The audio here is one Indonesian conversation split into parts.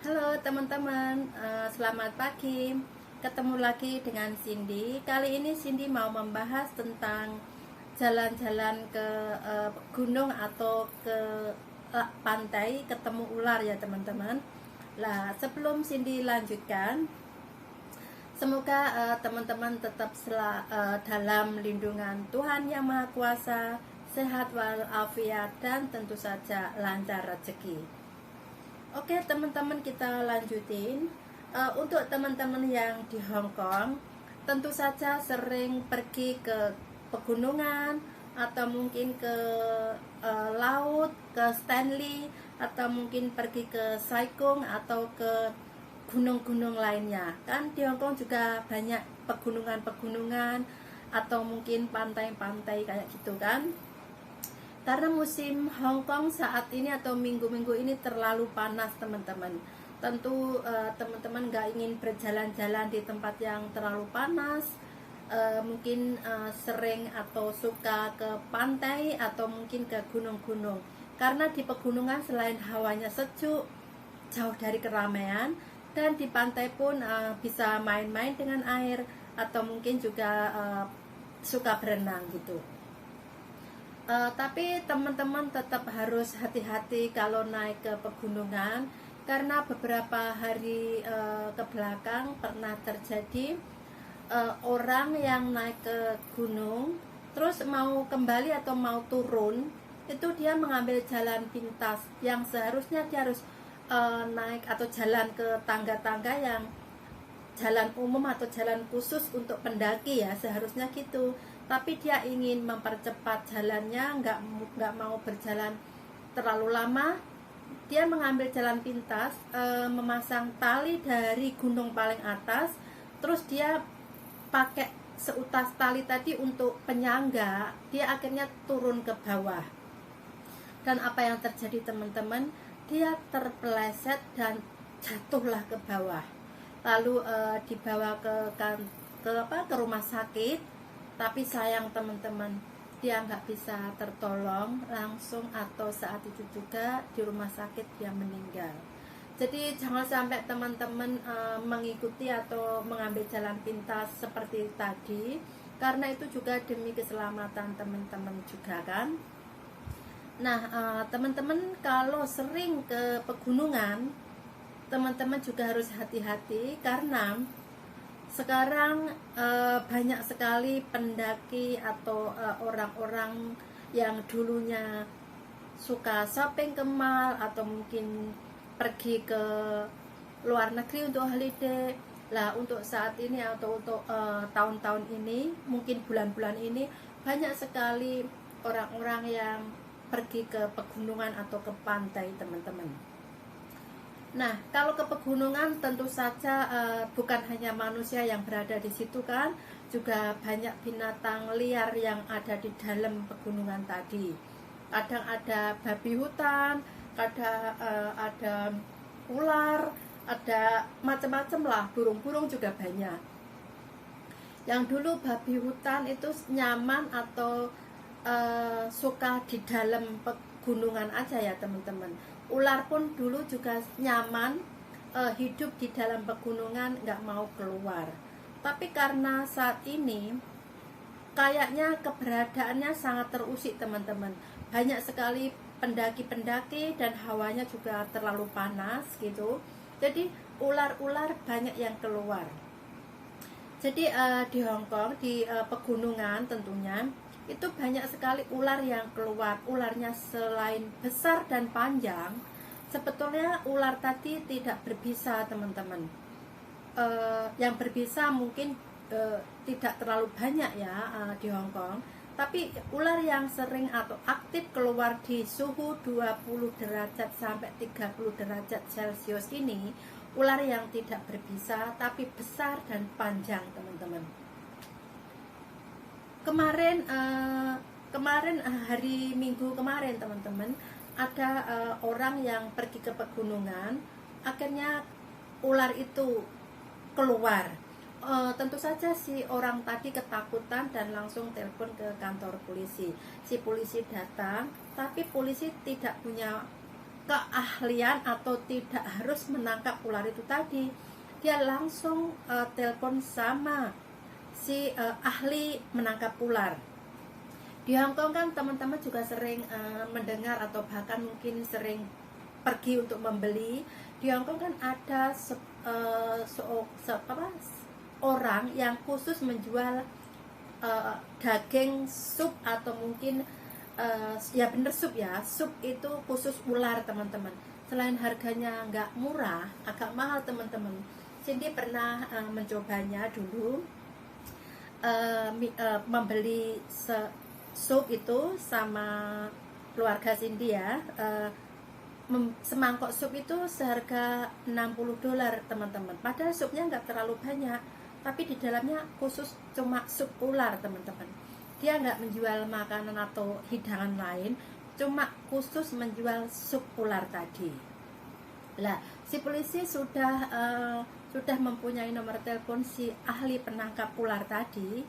Halo teman-teman, selamat pagi. Ketemu lagi dengan Cindy. Kali ini Cindy mau membahas tentang jalan-jalan ke gunung atau ke pantai ketemu ular ya teman-teman. Lah, sebelum Cindy lanjutkan, semoga teman-teman tetap dalam lindungan Tuhan Yang Maha Kuasa, sehat walafiat dan tentu saja lancar rezeki. Oke teman-teman, kita lanjutin. Untuk teman-teman yang di Hong Kong, tentu saja sering pergi ke pegunungan atau mungkin ke laut, ke Stanley, atau mungkin pergi ke Sai Kung atau ke gunung-gunung lainnya. Kan di Hong Kong juga banyak pegunungan-pegunungan atau mungkin pantai-pantai kayak gitu kan. Karena musim Hong Kong saat ini atau minggu-minggu ini terlalu panas teman-teman. Tentu teman-teman gak ingin berjalan-jalan di tempat yang terlalu panas. Mungkin sering atau suka ke pantai atau mungkin ke gunung-gunung. Karena di pegunungan selain hawanya sejuk, jauh dari keramaian, dan di pantai pun bisa main-main dengan air atau mungkin juga suka berenang gitu. Tapi teman-teman tetap harus hati-hati kalau naik ke pegunungan, karena beberapa hari ke belakang pernah terjadi orang yang naik ke gunung terus mau kembali atau mau turun, itu dia mengambil jalan pintas yang seharusnya dia harus naik atau jalan ke tangga-tangga yang jalan umum atau jalan khusus untuk pendaki ya, seharusnya gitu. Tapi dia ingin mempercepat jalannya, nggak mau berjalan terlalu lama. Dia mengambil jalan pintas, memasang tali dari gunung paling atas, terus dia pakai seutas tali tadi untuk penyangga. Dia akhirnya turun ke bawah. Dan apa yang terjadi teman-teman? Dia terpeleset dan jatuhlah ke bawah. Lalu dibawa ke rumah sakit, tapi sayang teman-teman, dia nggak bisa tertolong langsung atau saat itu juga di rumah sakit dia meninggal. Jadi jangan sampai teman-teman mengikuti atau mengambil jalan pintas seperti tadi, karena itu juga demi keselamatan teman-teman juga kan. Nah teman-teman kalau sering ke pegunungan, teman-teman juga harus hati-hati, karena sekarang banyak sekali pendaki atau orang-orang yang dulunya suka shopping ke mall atau mungkin pergi ke luar negeri untuk holiday. Lah untuk saat ini atau untuk tahun-tahun ini, mungkin bulan-bulan ini, banyak sekali orang-orang yang pergi ke pegunungan atau ke pantai teman-teman. Nah, kalau ke pegunungan tentu saja bukan hanya manusia yang berada di situ kan, juga banyak binatang liar yang ada di dalam pegunungan tadi. Kadang ada babi hutan, kadang ada ular, ada macam-macam lah, burung-burung juga banyak. Yang dulu babi hutan itu nyaman atau suka di dalam pegunungan aja ya teman-teman. Ular pun dulu juga nyaman hidup di dalam pegunungan, nggak mau keluar. Tapi karena saat ini kayaknya keberadaannya sangat terusik teman-teman. Banyak sekali pendaki-pendaki dan hawanya juga terlalu panas gitu. Jadi ular-ular banyak yang keluar. Jadi di Hong Kong, di pegunungan tentunya, itu banyak sekali ular yang keluar. Ularnya selain besar dan panjang, sebetulnya ular tadi tidak berbisa teman-teman. Yang berbisa mungkin tidak terlalu banyak ya di Hong Kong. Tapi ular yang sering atau aktif keluar di suhu 20 derajat sampai 30 derajat Celcius ini, ular yang tidak berbisa tapi besar dan panjang teman-teman. Kemarin hari Minggu kemarin teman-teman, ada orang yang pergi ke pegunungan, akhirnya ular itu keluar. Tentu saja si orang tadi ketakutan dan langsung telepon ke kantor polisi. Si polisi datang, tapi polisi tidak punya keahlian atau tidak harus menangkap ular itu tadi. Dia langsung telepon sama si ahli menangkap ular. Di Hongkong kan teman-teman juga sering mendengar atau bahkan mungkin sering pergi untuk membeli. Di Hongkong kan ada orang yang khusus menjual daging sup atau mungkin ya bener sup ya. Sup itu khusus ular teman-teman. Selain harganya nggak murah, agak mahal teman-teman. Cindy pernah mencobanya dulu, membeli sup itu sama keluarga Cindy ya. Semangkok sup itu seharga $60 teman-teman. Padahal supnya nggak terlalu banyak, tapi di dalamnya khusus cuma sup ular teman-teman. Dia nggak menjual makanan atau hidangan lain, cuma khusus menjual sup ular tadi. Lah, si polisi sudah mempunyai nomor telepon si ahli penangkap ular tadi.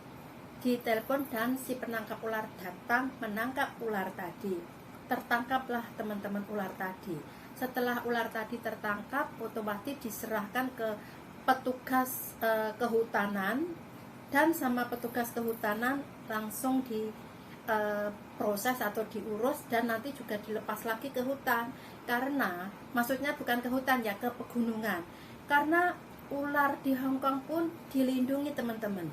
Ditelepon dan si penangkap ular datang menangkap ular tadi. Tertangkaplah teman-teman ular tadi. Setelah ular tadi tertangkap, otomatis diserahkan ke petugas kehutanan, dan sama petugas kehutanan langsung diproses atau diurus dan nanti juga dilepas lagi ke hutan. Karena maksudnya bukan ke hutan ya, ke pegunungan. Karena ular di Hongkong pun dilindungi teman-teman.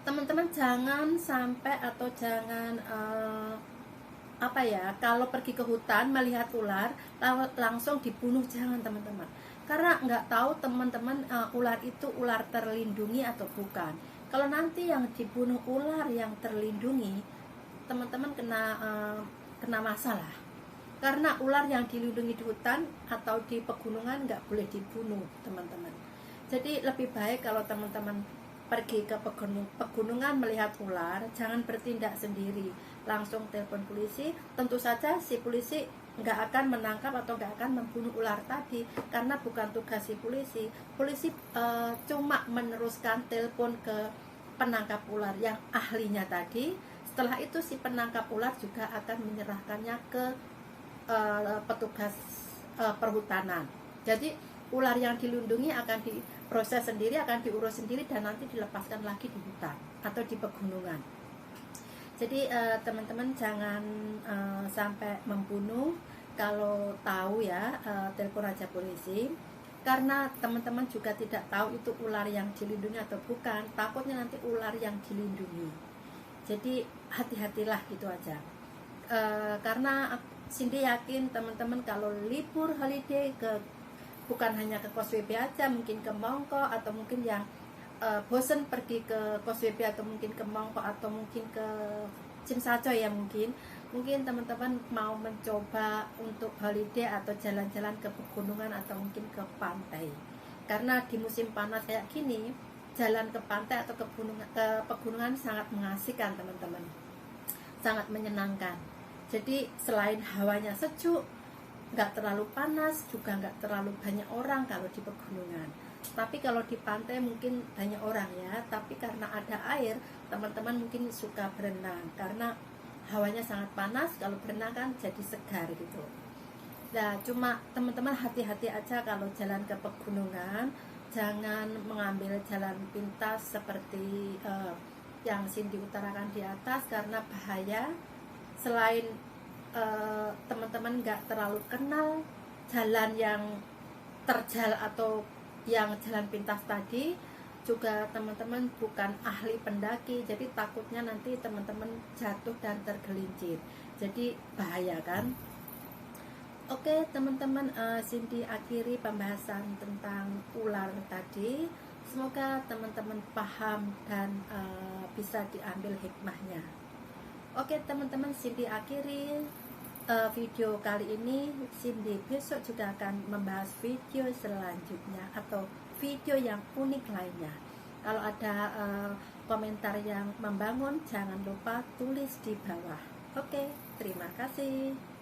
Teman-teman jangan sampai atau jangan kalau pergi ke hutan melihat ular langsung dibunuh, jangan teman-teman. Karena nggak tahu teman-teman ular itu ular terlindungi atau bukan. Kalau nanti yang dibunuh ular yang terlindungi, teman-teman kena masalah. Karena ular yang dilindungi di hutan atau di pegunungan nggak boleh dibunuh teman-teman. Jadi lebih baik kalau teman-teman pergi ke pegunungan melihat ular, jangan bertindak sendiri, langsung telepon polisi. Tentu saja si polisi nggak akan menangkap atau nggak akan membunuh ular tadi, karena bukan tugas si polisi. Polisi cuma meneruskan telepon ke penangkap ular yang ahlinya tadi. Setelah itu si penangkap ular juga akan menyerahkannya ke petugas perhutanan. Jadi ular yang dilindungi akan diproses sendiri, akan diurus sendiri, dan nanti dilepaskan lagi di hutan atau di pegunungan. Jadi teman-teman jangan sampai membunuh. Kalau tahu ya, telepon aja polisi. Karena teman-teman juga tidak tahu itu ular yang dilindungi atau bukan. Takutnya nanti ular yang dilindungi. Jadi hati-hatilah gitu aja. Karena Cindy yakin teman-teman kalau libur holiday bukan hanya ke Causeway Bay aja, mungkin ke Mongkok, atau mungkin yang bosen pergi ke Causeway Bay atau mungkin ke Mongkok atau mungkin ke Tsim Sha Tsui ya, mungkin teman-teman mau mencoba untuk holiday atau jalan-jalan ke pegunungan atau mungkin ke pantai. Karena di musim panas kayak gini, jalan ke pantai atau ke pegunungan sangat mengasihkan teman-teman, sangat menyenangkan. Jadi selain hawanya sejuk, nggak terlalu panas, juga nggak terlalu banyak orang kalau di pegunungan. Tapi kalau di pantai mungkin banyak orang ya, tapi karena ada air, teman-teman mungkin suka berenang karena hawanya sangat panas. Kalau berenang kan jadi segar gitu. Nah, cuma teman-teman hati-hati aja kalau jalan ke pegunungan, jangan mengambil jalan pintas seperti yang Cindy utarakan di atas, karena bahaya. Selain teman-teman nggak terlalu kenal jalan yang terjal atau yang jalan pintas tadi, juga teman-teman bukan ahli pendaki, jadi takutnya nanti teman-teman jatuh dan tergelincir, jadi bahaya kan. Oke teman-teman, Cindy akhiri pembahasan tentang ular tadi. Semoga teman-teman paham dan bisa diambil hikmahnya. Oke teman-teman, Cindy akhiri video kali ini. Cindy besok juga akan membahas video selanjutnya atau video yang unik lainnya. Kalau ada komentar yang membangun, jangan lupa tulis di bawah. Oke, terima kasih.